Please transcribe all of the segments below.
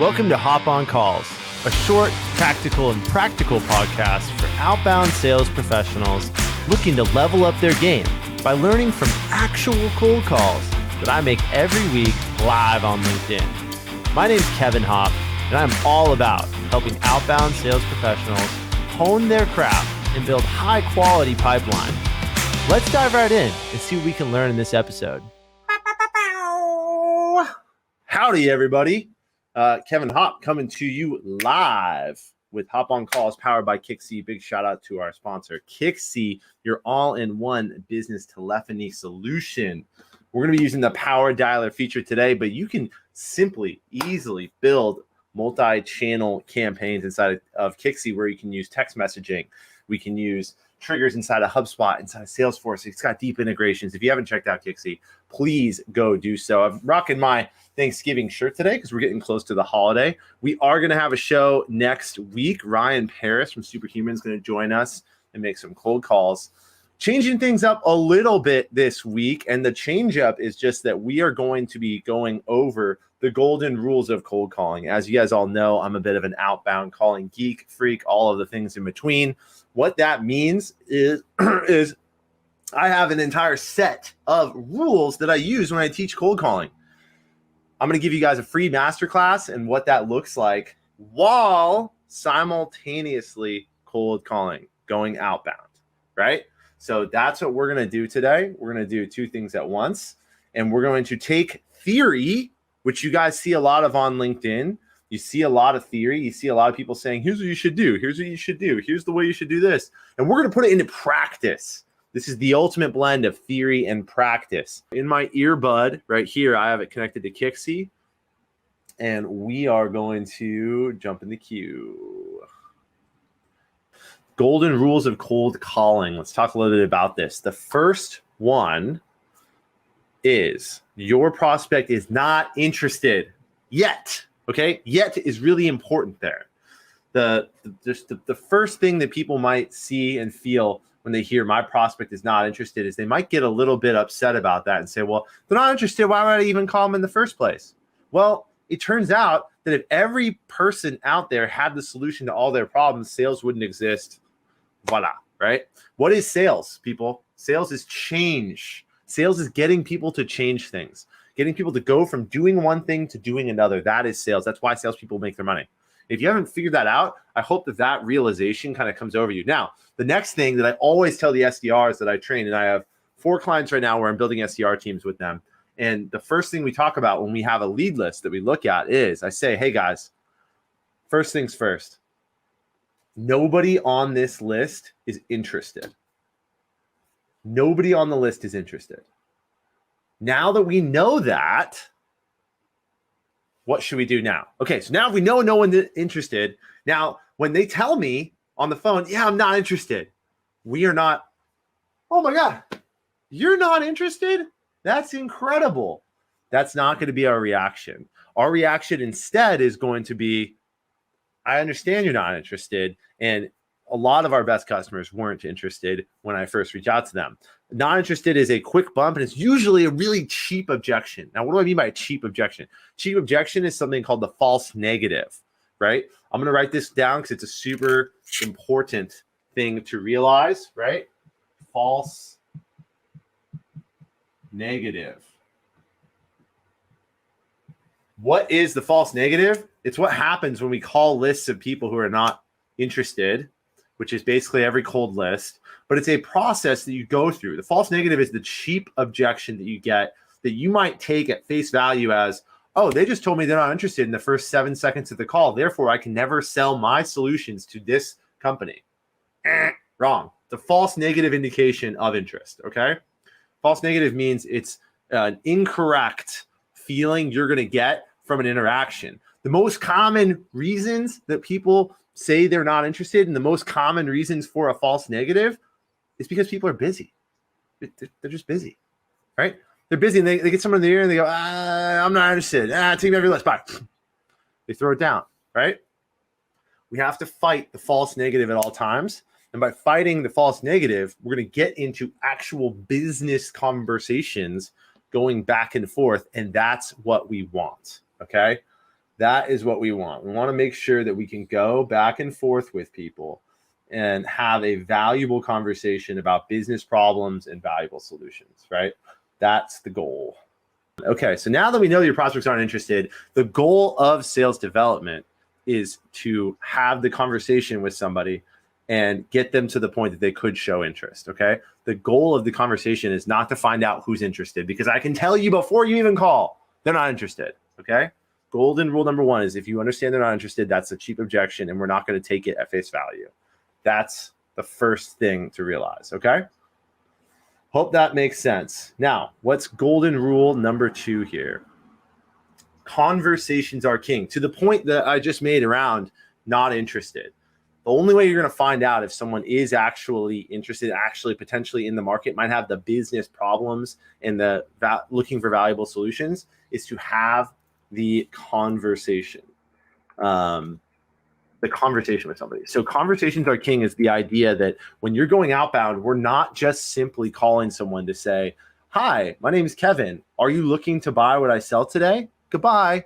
Welcome to Hop on Calls, a short, tactical, and practical podcast for outbound sales professionals looking to level up their game by learning from actual cold calls that I make every week live on LinkedIn. My name is Kevin Hopp, and I'm all about helping outbound sales professionals hone their craft and build high-quality pipeline. Let's dive right in and see what we can learn in this episode. Howdy, everybody. Kevin Hopp coming to you live with Hop on Calls powered by Kixi. Big shout out to our sponsor, Kixi, your all-in-one business telephony solution. We're going to be using the Power Dialer feature today, but you can simply, easily build multi-channel campaigns inside of Kixi where you can use text messaging. We can use triggers inside of HubSpot, inside of Salesforce. It's got deep integrations. If you haven't checked out Kixi, please go do so. I'm rocking my Thanksgiving shirt today because we're getting close to the holiday. We are going to have a show next week. Ryan Paris from Superhuman is going to join us and make some cold calls, changing things up a little bit this week. And the change up is just that we are going to be going over the golden rules of cold calling. As you guys all know, I'm a bit of an outbound calling geek, freak, all of the things in between. What that means is I have an entire set of rules that I use when I teach cold calling. I'm going to give you guys a free masterclass and what that looks like while simultaneously cold calling, going outbound, right? So that's what we're going to do today. We're going to do two things at once, and we're going to take theory, which you guys see a lot of on LinkedIn. You see a lot of theory. You see a lot of people saying, here's what you should do. Here's what you should do. Here's the way you should do this. And we're going to put it into practice. This is the ultimate blend of theory and practice. In my earbud right here, I have it connected to Kixi, and we are going to jump in the queue. Golden rules of cold calling. Let's talk a little bit about this. The first one is your prospect is not interested yet. Okay, yet is really important there. The first thing that people might see and feel when they hear my prospect is not interested is they might get a little bit upset about that and say, well, they're not interested. Why would I even call them in the first place? Well, it turns out that if every person out there had the solution to all their problems, sales wouldn't exist. Voila, right? What is sales, people? Sales is change. Sales is getting people to change things, getting people to go from doing one thing to doing another. That is sales. That's why salespeople make their money. If you haven't figured that out, I hope that realization kind of comes over you. Now, the next thing that I always tell the SDRs that I train, and I have 4 clients right now where I'm building SDR teams with them. And the first thing we talk about when we have a lead list that we look at is I say, hey guys, first things first, nobody on this list is interested. Nobody on the list is interested. Now that we know that, what should we do now? Okay, so now if we know no one's interested, now when they tell me on the phone, yeah, I'm not interested, we are not, oh my God, you're not interested? That's incredible. That's not going to be our reaction. Our reaction instead is going to be, I understand you're not interested. And a lot of our best customers weren't interested when I first reached out to them. Not interested is a quick bump, and it's usually a really cheap objection. Now, what do I mean by a cheap objection? Cheap objection is something called the false negative, right? I'm going to write this down because it's a super important thing to realize, right? False negative. What is the false negative? It's what happens when we call lists of people who are not interested, which is basically every cold list, but it's a process that you go through. The false negative is the cheap objection that you get that you might take at face value as, oh, they just told me they're not interested in the first 7 seconds of the call. Therefore, I can never sell my solutions to this company. Wrong. The false negative indication of interest, okay? False negative means it's an incorrect feeling you're going to get from an interaction. The most common reasons that people say they're not interested, and the most common reasons for a false negative is because people are busy. They're just busy, right? They're busy and they get someone in the ear and they go, I'm not interested. Take me off your list. Bye. They throw it down, right? We have to fight the false negative at all times. And by fighting the false negative, we're going to get into actual business conversations going back and forth. And that's what we want, okay? That is what we want. We want to make sure that we can go back and forth with people and have a valuable conversation about business problems and valuable solutions, right? That's the goal. Okay, so now that we know that your prospects aren't interested, the goal of sales development is to have the conversation with somebody and get them to the point that they could show interest, okay? The goal of the conversation is not to find out who's interested, because I can tell you before you even call, they're not interested, okay? Golden rule number one is if you understand they're not interested, that's a cheap objection, and we're not going to take it at face value. That's the first thing to realize, okay? Hope that makes sense. Now, what's golden rule number 2 here? Conversations are king. To the point that I just made around not interested. The only way you're going to find out if someone is actually interested, actually potentially in the market, might have the business problems and the looking for valuable solutions, is to have the conversation. The conversation with somebody. So conversations are king is the idea that when you're going outbound, we're not just simply calling someone to say, hi, my name is Kevin. Are you looking to buy what I sell today? Goodbye.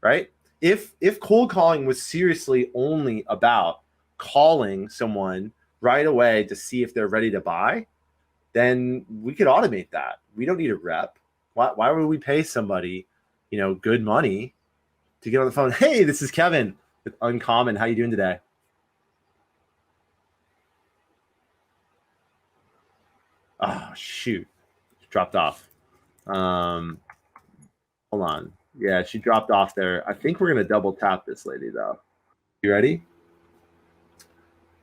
Right? If cold calling was seriously only about calling someone right away to see if they're ready to buy, then we could automate that. We don't need a rep. Why would we pay somebody, good money to get on the phone? Hey, this is Kevin with Uncommon. How you doing today? Oh, shoot. She dropped off. Hold on. Yeah, she dropped off there. I think we're going to double tap this lady, though. You ready?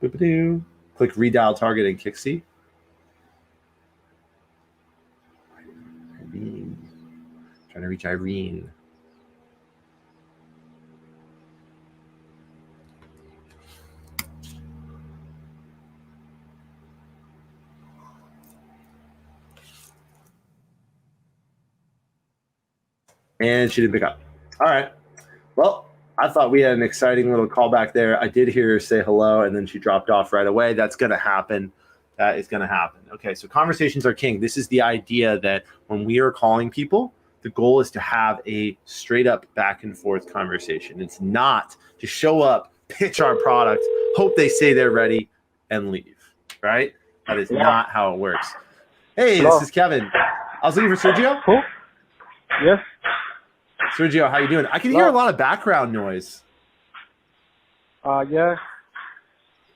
Boop-a-doo. Click redial target and Kixie. Irene. Trying to reach Irene. And she didn't pick up. All right. Well, I thought we had an exciting little callback there. I did hear her say hello, and then she dropped off right away. That's going to happen. That is going to happen. Okay, so conversations are king. This is the idea that when we are calling people, the goal is to have a straight up back and forth conversation. It's not to show up, pitch our product, hope they say they're ready, and leave, right? That is not how it works. Hey, this is Kevin. I was looking for Sergio. Who? Yes. Sergio, how you doing? I can hear a lot of background noise. Yeah.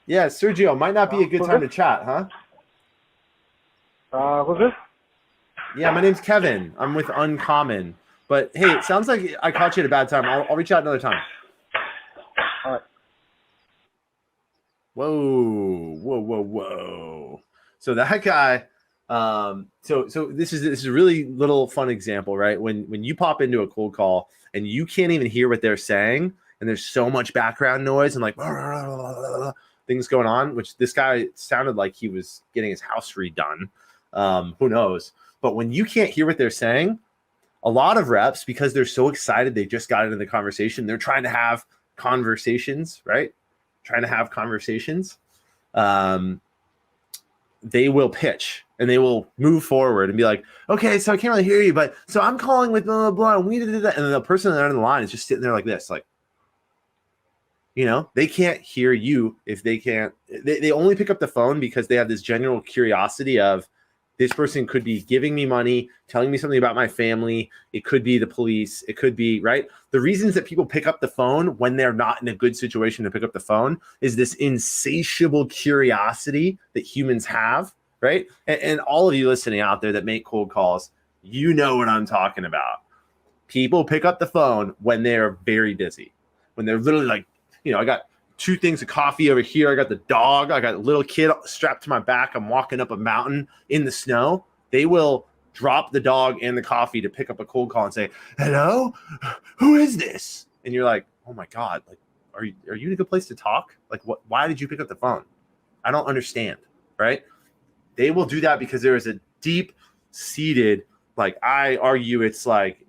Yeah, Sergio, might not be a good time to chat, huh? Who's this? Yeah, my name's Kevin. I'm with Uncommon. But hey, it sounds like I caught you at a bad time. I'll reach out another time. All right. Whoa. So that guy, so this is a really little fun example, right? When you pop into a cold call and you can't even hear what they're saying, and there's so much background noise and like things going on, which this guy sounded like he was getting his house redone. Who knows? But when you can't hear what they're saying, a lot of reps, because they're so excited they just got into the conversation, they're trying to have conversations, right? Trying to have conversations. They will pitch and they will move forward and be like, okay, so I can't really hear you, but so I'm calling with blah, blah, blah, and we did that. And then the person on the end of the line is just sitting there like this, like, they can't hear you if they can't. They only pick up the phone because they have this general curiosity of, this person could be giving me money, telling me something about my family. It could be the police. It could be, right? The reasons that people pick up the phone when they're not in a good situation to pick up the phone is this insatiable curiosity that humans have, right? And all of you listening out there that make cold calls, you know what I'm talking about. People pick up the phone when they're very busy, when they're literally like, I got 2 things of coffee over here. I got the dog. I got a little kid strapped to my back. I'm walking up a mountain in the snow. They will drop the dog and the coffee to pick up a cold call and say, hello, who is this? And you're like, oh my God, like, are you in a good place to talk? Like, why did you pick up the phone? I don't understand, right? They will do that because there is a deep seated, like, I argue it's like,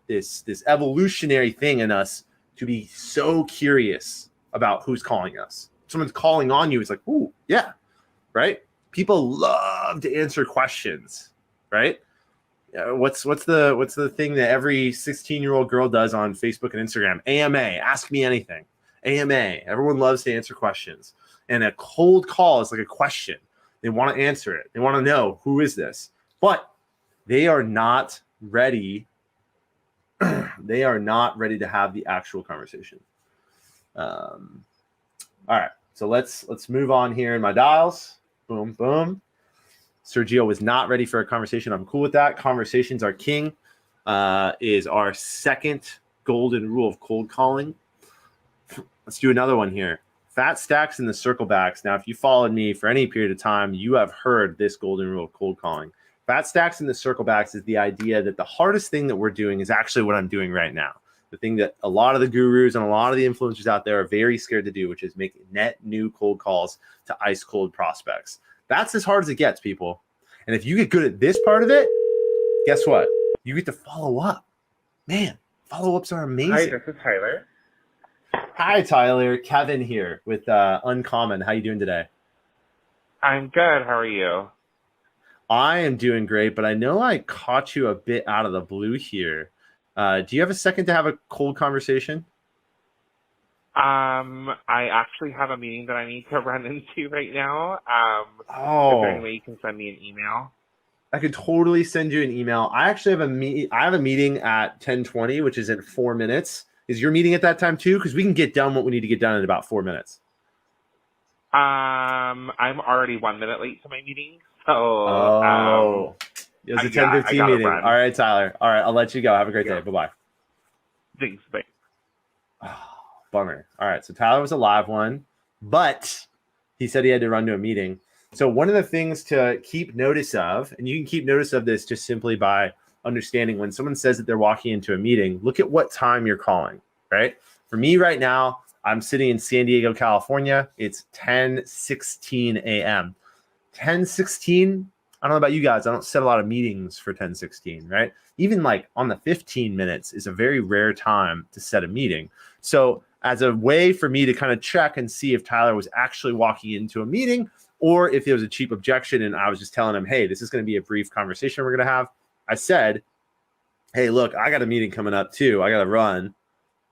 this evolutionary thing in us to be so curious about who's calling us. Someone's calling on you. It's like, ooh, yeah, right? People love to answer questions, right? What's the thing that every 16-year-old girl does on Facebook and Instagram? AMA, ask me anything. AMA, everyone loves to answer questions. And a cold call is like a question. They want to answer it. They want to know, who is this? But they are not ready. They are not ready to have the actual conversation. All right, so let's move on here in my dials. Boom, boom. Sergio was not ready for a conversation. I'm cool with that. Conversations are king is our second golden rule of cold calling. Let's do another one here. Fat stacks in the circle backs. Now, if you followed me for any period of time, you have heard this golden rule of cold calling. Fat stacks in the circle backs is the idea that the hardest thing that we're doing is actually what I'm doing right now. The thing that a lot of the gurus and a lot of the influencers out there are very scared to do, which is make net new cold calls to ice cold prospects. That's as hard as it gets, people. And if you get good at this part of it, guess what? You get to follow up. Man, follow-ups are amazing. Hi, this is Tyler. Hi, Tyler. Kevin here with Uncommon. How you doing today? I'm good. How are you? I am doing great, but I know I caught you a bit out of the blue here. Do you have a second to have a cold conversation? I actually have a meeting that I need to run into right now. Is there any way you can send me an email? I could totally send you an email. I actually have a meeting at 10:20, which is in 4 minutes. Is your meeting at that time too? Because we can get done what we need to get done in about 4 minutes. I'm already 1 minute late to my meeting, so it was a 10:15 meeting. Run. All right, Tyler. All right, I'll let you go. Have a great day. Bye-bye. Thanks. Bye. Bummer. All right, so Tyler was a live one, but he said he had to run to a meeting. So one of the things to keep notice of, and you can keep notice of this just simply by understanding when someone says that they're walking into a meeting, look at what time you're calling, right? For me right now, I'm sitting in San Diego, California. It's 10:16 a.m. 10:16, I don't know about you guys. I don't set a lot of meetings for 10:16, right? Even like on the 15 minutes is a very rare time to set a meeting. So as a way for me to kind of check and see if Tyler was actually walking into a meeting or if it was a cheap objection and I was just telling him, hey, this is going to be a brief conversation we're going to have. I said, hey, look, I got a meeting coming up too. I got to run,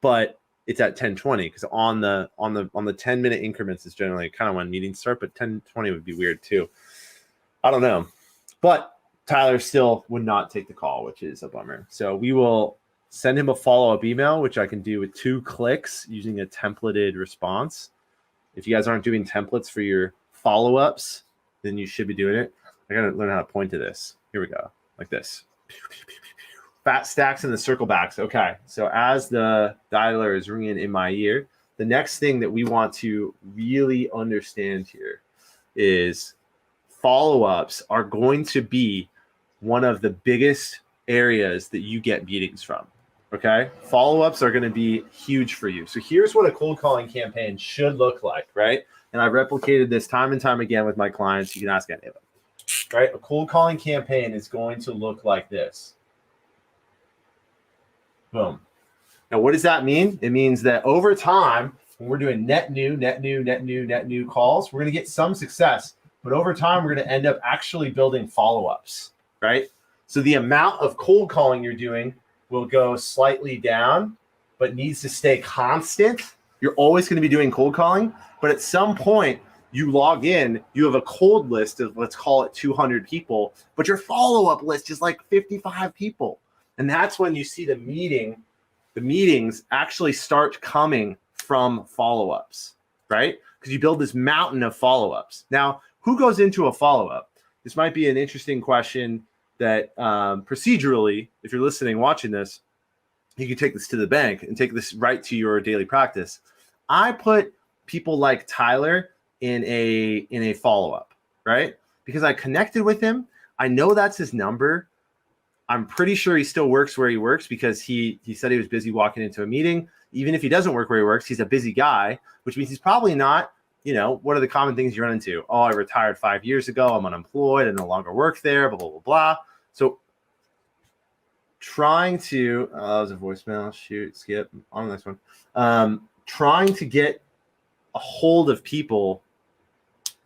but it's at 10:20 because on the 10-minute increments is generally kind of when meetings start, but 10:20 would be weird too. I don't know, but Tyler still would not take the call, which is a bummer. So we will send him a follow-up email, which I can do with 2 clicks using a templated response. If you guys aren't doing templates for your follow-ups, then you should be doing it. I got to learn how to point to this. Here we go, like this. Fat stacks in the circle backs. Okay, so as the dialer is ringing in my ear, the next thing that we want to really understand here is follow-ups are going to be one of the biggest areas that you get meetings from. Okay, follow-ups are going to be huge for you. So here's what a cold calling campaign should look like, right? And I've replicated this time and time again with my clients. You can ask any of them, right? A cold calling campaign is going to look like this. Boom. Now, what does that mean? It means that over time, when we're doing net new calls, we're going to get some success. But over time, we're going to end up actually building follow-ups, right? So the amount of cold calling you're doing will go slightly down, but needs to stay constant. You're always going to be doing cold calling, but at some point, you log in, you have a cold list of, let's call it 200 people, but your follow-up list is like 55 people. And that's when you see the meetings actually start coming from follow-ups, right? Because you build this mountain of follow-ups. Now, who goes into a follow-up? This might be an interesting question that procedurally, if you're listening, watching this, you can take this to the bank and take this right to your daily practice. I put people like Tyler in a follow-up, right? Because I connected with him. I know that's his number. I'm pretty sure he still works where he works because he said he was busy walking into a meeting. Even if he doesn't work where he works, he's a busy guy, which means he's probably not, what are the common things you run into? Oh, I retired 5 years ago. I'm unemployed. I no longer work there, blah, blah, blah, blah. So trying to, that was a voicemail. Shoot, skip. On the next one. Trying to get a hold of people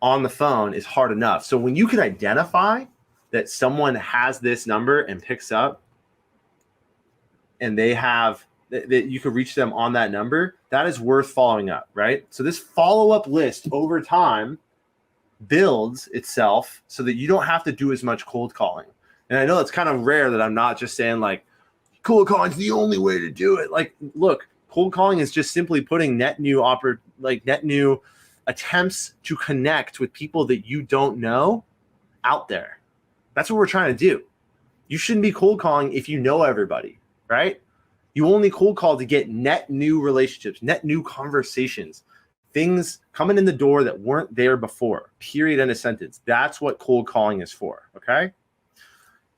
on the phone is hard enough. So when you can identify that someone has this number and picks up, and they have that you could reach them on that number, that is worth following up, right? So this follow-up list over time builds itself so that you don't have to do as much cold calling. And I know it's kind of rare that I'm not just saying like cold calling is the only way to do it. Like, look, cold calling is just simply putting net new attempts to connect with people that you don't know out there. That's what we're trying to do. You shouldn't be cold calling if you know everybody, right? You only cold call to get net new relationships, net new conversations, things coming in the door that weren't there before, period, end of sentence. That's what cold calling is for, okay?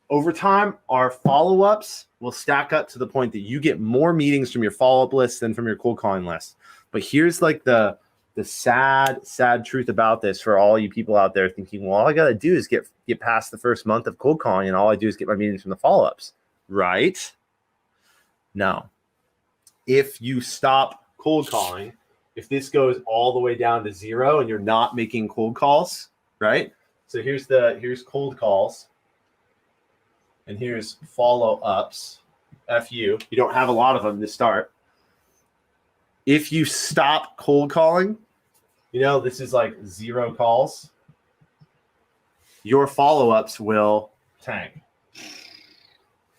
Over time, our follow-ups will stack up to the point that you get more meetings from your follow-up list than from your cold calling list. But here's like the sad truth about this for all you people out there thinking, well, all I got to do is get past the first month of cold calling, and all I do is get my meetings from the follow-ups, right? No. If you stop cold calling, if this goes all the way down to 0 and you're not making cold calls, right? So here's cold calls, and here's follow-ups, FU. You don't have a lot of them to start. If you stop cold calling, this is like 0 calls, your follow-ups will tank,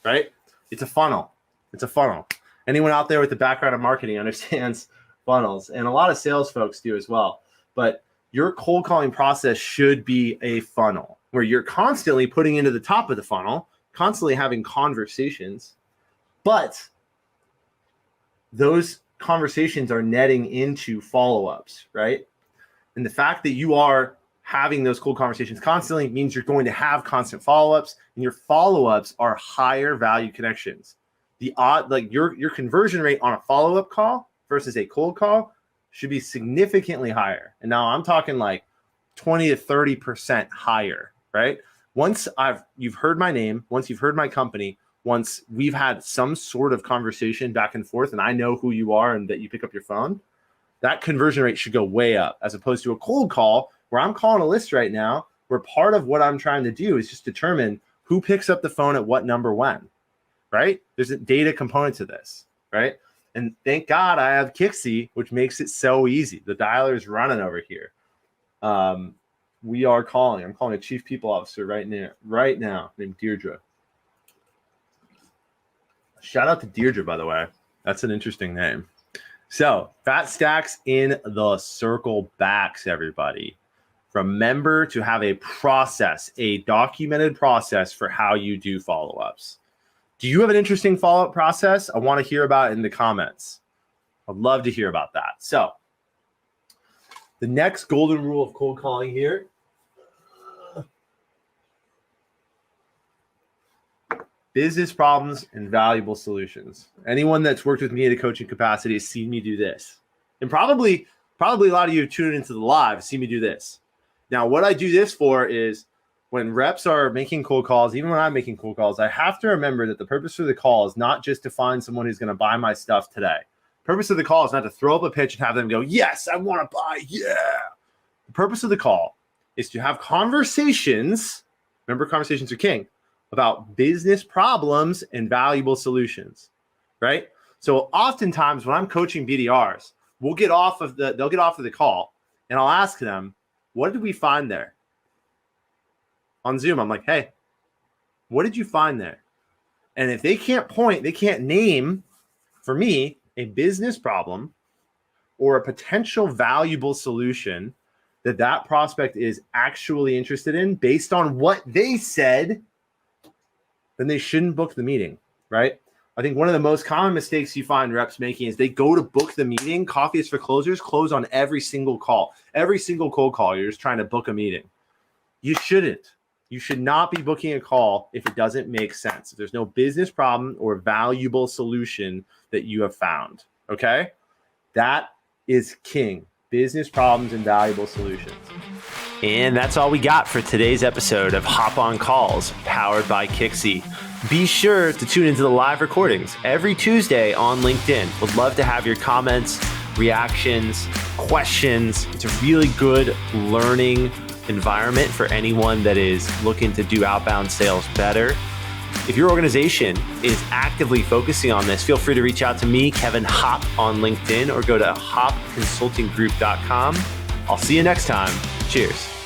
right? It's a funnel. It's a funnel. Anyone out there with the background of marketing understands funnels, and a lot of sales folks do as well. But your cold calling process should be a funnel where you're constantly putting into the top of the funnel, constantly having conversations, but those conversations are netting into follow-ups, right? And the fact that you are having those cold conversations constantly means you're going to have constant follow-ups, and your follow-ups are higher value connections. Your conversion rate on a follow-up call versus a cold call should be significantly higher. And now I'm talking like 20 to 30% higher, right? Once you've heard my name, once you've heard my company, once we've had some sort of conversation back and forth, and I know who you are and that you pick up your phone, that conversion rate should go way up, as opposed to a cold call where I'm calling a list right now, where part of what I'm trying to do is just determine who picks up the phone at what number when, right? There's a data component to this, right? And thank God I have Kixie, which makes it so easy. The dialer is running over here. I'm calling a chief people officer right now named Deirdre. Shout out to Deirdre, by the way. That's an interesting name. So, fat stacks in the circle backs, everybody. Remember to have a process, a documented process for how you do follow-ups. Do you have an interesting follow-up process? I want to hear about it in the comments. I'd love to hear about that. So, the next golden rule of cold calling here. Business problems and valuable solutions. Anyone that's worked with me in a coaching capacity has seen me do this. And probably a lot of you tuning into the live have seen me do this. Now, what I do this for is when reps are making cold calls, even when I'm making cold calls, I have to remember that the purpose of the call is not just to find someone who's going to buy my stuff today. The purpose of the call is not to throw up a pitch and have them go, yes, I want to buy, yeah. The purpose of the call is to have conversations, remember conversations are king, about business problems and valuable solutions, right? So oftentimes when I'm coaching BDRs, they'll get off of the call, and I'll ask them, what did we find there? On Zoom, I'm like, hey, what did you find there? And if they can't name for me a business problem or a potential valuable solution that prospect is actually interested in based on what they said, then they shouldn't book the meeting, right? I think one of the most common mistakes you find reps making is they go to book the meeting. Coffee is for closers, close on every single call. Every single cold call, you're just trying to book a meeting. You shouldn't. You should not be booking a call if it doesn't make sense. If there's no business problem or valuable solution that you have found, okay? That is king. Business problems and valuable solutions. And that's all we got for today's episode of Hop on Calls, powered by Kixie. Be sure to tune into the live recordings every Tuesday on LinkedIn. Would love to have your comments, reactions, questions. It's a really good learning environment for anyone that is looking to do outbound sales better. If your organization is actively focusing on this, feel free to reach out to me, Kevin Hopp, on LinkedIn, or go to hoppconsultinggroup.com. I'll see you next time. Cheers.